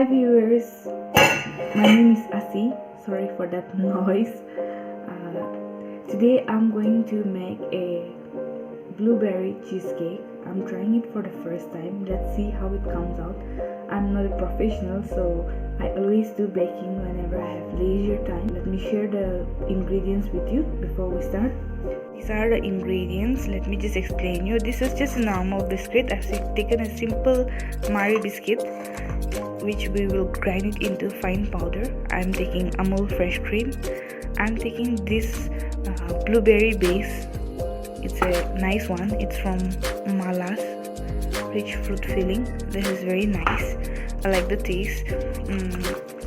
Hi viewers, my name is Asi. Sorry for that noise. Today I'm going to make a blueberry cheesecake. I'm trying it for the first time. Let's see how it comes out. I'm not a professional, so I always do baking whenever I have leisure time. Let me share the ingredients with you before we start. These are the ingredients. Let me just explain you. This is just a normal biscuit. I've taken a simple Marie biscuit, which we will grind it into fine powder. I'm taking Amul fresh cream. I'm taking this blueberry base. It's a nice one. It's from Mala's rich fruit filling. This is very nice. I like the taste.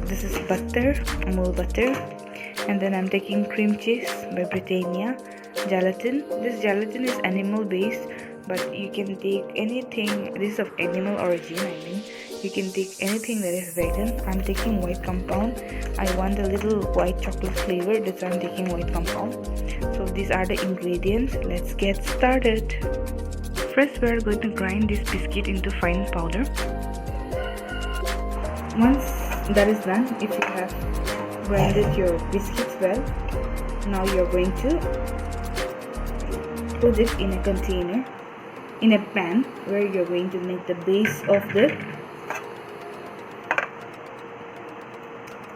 This is butter, Amul butter. And then I'm taking cream cheese by Britannia. Gelatin. This gelatin is animal based, but you can take anything. This is of animal origin, I mean. You can take anything that is vegan. I'm taking white compound. I want a little white chocolate flavor, that's why I'm taking white compound. So these are the ingredients. Let's get started. First, we are going to grind this biscuit into fine powder. Once that is done, if you have grinded your biscuits well, now you're going to put it in a container, in a pan, where you're going to make the base of the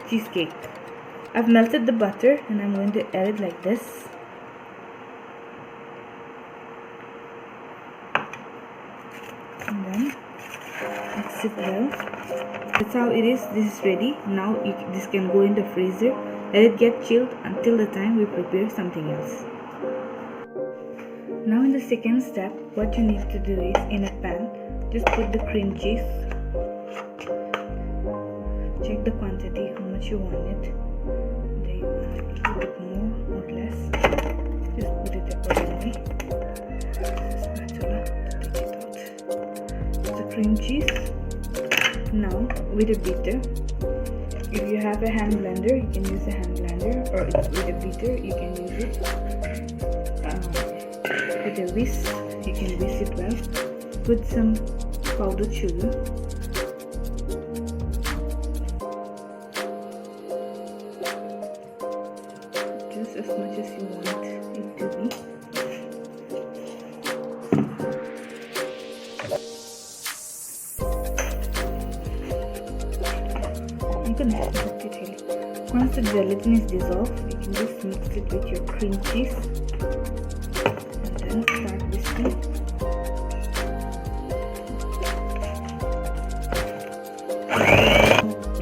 cheesecake. I've melted the butter and I'm going to add it like this. And then mix it well. That's how it is. This is ready. Now this can go in the freezer. Let it get chilled until the time we prepare something else. Now in the second step, what you need to do is, in a pan, just put the cream cheese. Check the quantity, how much you want it. Do you want a little bit more or less? Just put it accordingly. Spatula to take it out. The cream cheese. Now with a beater. If you have a hand blender, you can use a hand blender, or with a beater, you can use it. With a whisk, you can whisk it well. Put some powdered sugar. Just as much as you want it to be. You can have it really. Once the gelatin is dissolved, you can just mix it with your cream cheese. Start whisking.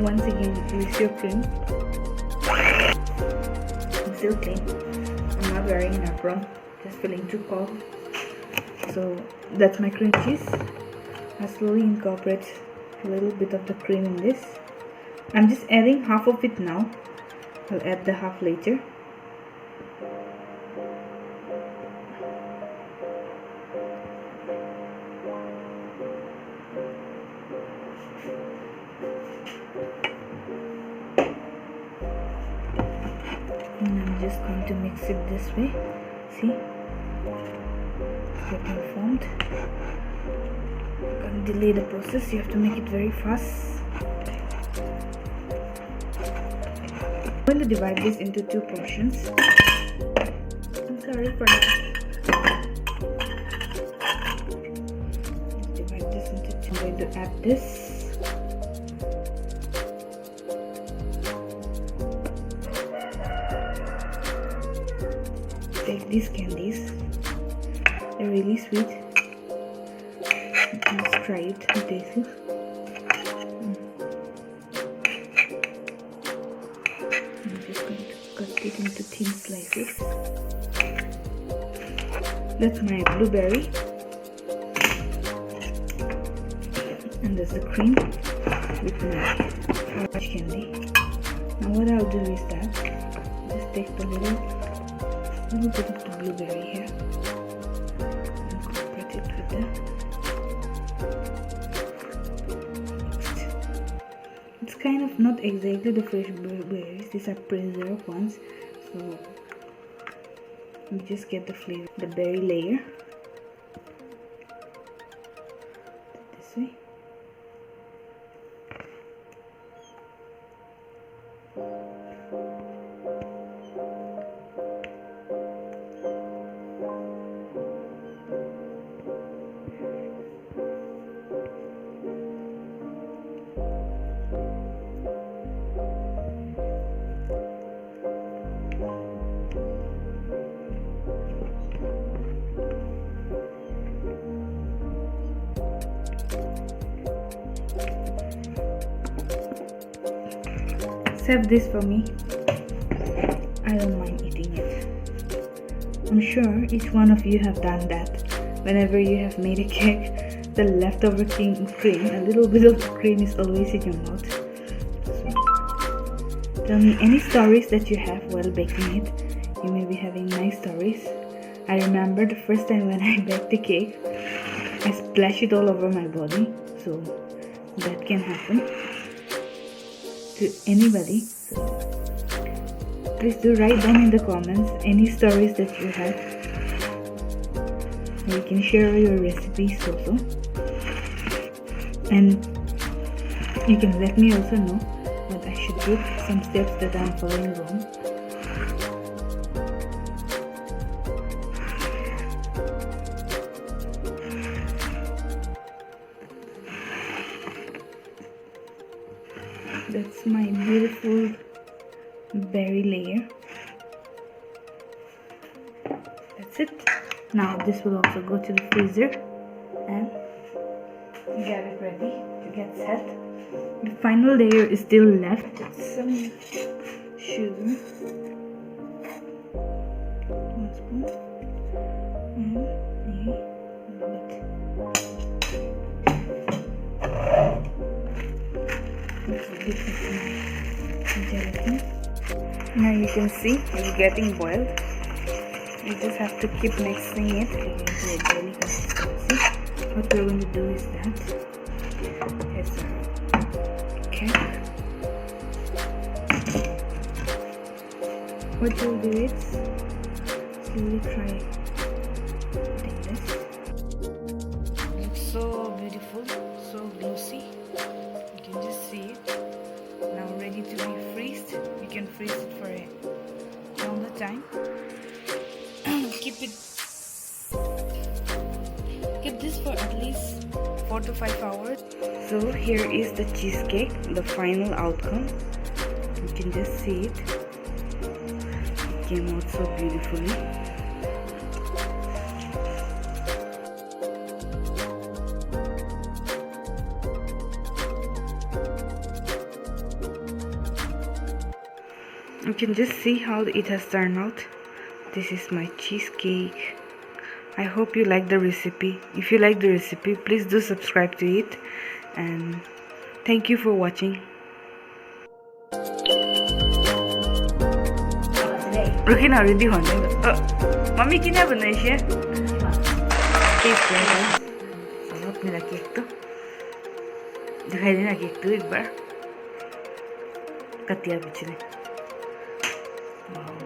Once again, whisk your cream. I'm still clean. I'm not wearing an apron, just feeling too cold. So that's my cream cheese. I slowly incorporate a little bit of the cream in this. I'm just adding half of it now. I'll add the half later. And I'm just going to mix it this way. See? It's getting formed. You can't delay the process, you have to make it very fast. I'm going to divide this into two portions. I'm sorry for that. Divide this into two. I'm going to add this. Take these candies. They're really sweet. Let's try it and taste it. I'm just going to cut it into thin slices. That's my blueberry. And there's the cream with my orange candy. Now what I'll do is that just take the little bit of the blueberry here, incorporate it with it's kind of not exactly the fresh blueberries, these are preserved ones, so you just get the flavor, the berry layer this way. save this for me. I don't mind eating it. I'm sure each one of you have done that. Whenever you have made a cake, the leftover cream, a little bit of cream is always in your mouth. So, tell me any stories that you have while baking it. You may be having nice stories. I remember the first time when I baked a cake, I splashed it all over my body. So that can happen to anybody. So please do write down in the comments any stories that you have. You can share your recipes also, and you can let me also know what I should do, some steps that I'm following wrong. That's my beautiful berry layer. That's it. Now this will also go to the freezer and get it ready to get set. The final layer is still left. Some sugar, 1 spoon, and a little bit. Gelatine. Now you can see it's getting boiled. You just have to keep mixing it into a jelly consistency. What we're going to do is that here's our cake. What you'll do is slowly try putting this. It looks so beautiful, so glossy. You can just see it. Now ready to be freezed. You can freeze it for a longer time. Keep this for at least 4 to 5 hours. So here is the cheesecake, the final outcome. You can just see it. It came out so beautifully. You can just see how it has turned out. This is my cheesecake. I hope you like the recipe. If you like the recipe, please do subscribe to it. And thank you for watching. Rukin already on. Mommy kina banai siya? Taste guys. Sarap nila cake to. दिखाई देना cake तो एक बार कतिया पिछले। वाह